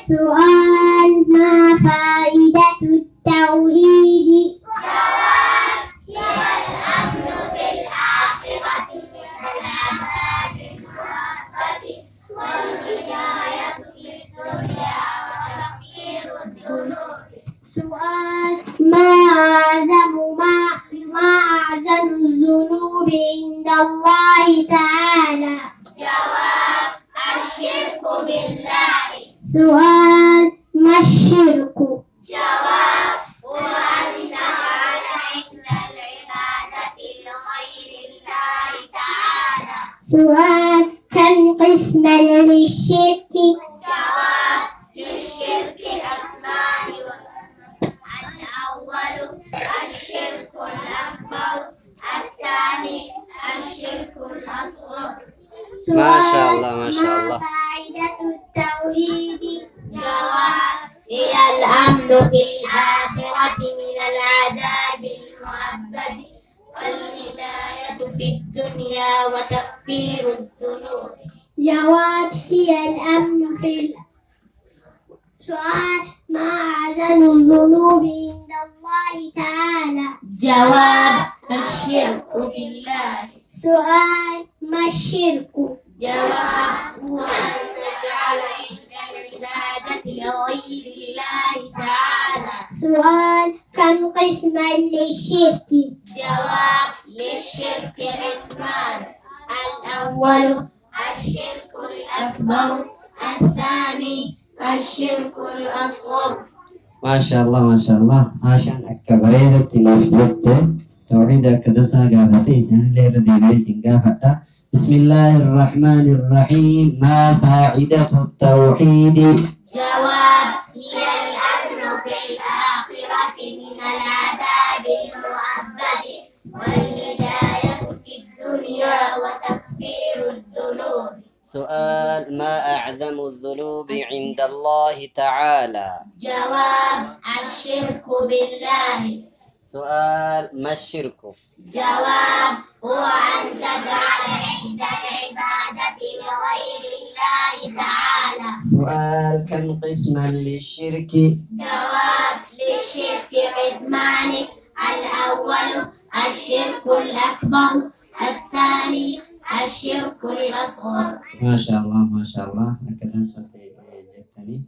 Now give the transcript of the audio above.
سؤال: ما فائدة التوحيد؟ جواب: هي الأمن في الآخرة من العذاب المؤبد والهداية في الدنيا وتكفير الذنوب. سؤال: ما أعظم الذنوب عند الله تعالى؟ جواب: الشرك بالله. سؤال: ما الشرك؟ جواب: هو أن تجعل عند العبادة لغير الله تعالى. سؤال: كم قسما للشرك؟ جواب: للشرك أسمان. الأول الشرك الأكبر، الثاني الشرك الأصغر. ما شاء الله ما شاء الله. ما فائدة التوحيد؟ جواب: هي الأمن في الآخرة من العذاب المؤبد والهداية في الدنيا وتكفير الذنوب. جواب: هي الأمن في سؤال: ما أعظم الذنوب عند الله تعالى؟ جواب: الشرك بالله. سؤال: ما الشرك؟ جواب: هو أن تجعل عند العبادة لغير الله تعالى. سؤال: كم قسما للشرك؟ جواب: للشرك قسمان، الأول الشرك الأكبر، الثاني الشرك الأصغر. ما شاء الله ما شاء الله. عشان أكبرية تنفذت توحيد كدسا قابتي سنة لير ديني سنقافة. بسم الله الرحمن الرحيم. ما فائدة التوحيد؟ جواب: هي الأمن في الآخرة من العذاب المؤبد والهداية في الدنيا وتكفير الذنوب. سؤال: ما أعظم الذنوب عند الله تعالى؟ جواب: الشرك بالله. سؤال: ما الشرك؟ جواب: هو أن تجعل عند العبادة لغير الله تعالى. سؤال: كم قسما للشرك؟ جواب: للشرك قسمان، الأول الشرك الأكبر، الثاني الشرك الأصغر. ما شاء الله ما شاء الله. هكذا سأتي الثاني.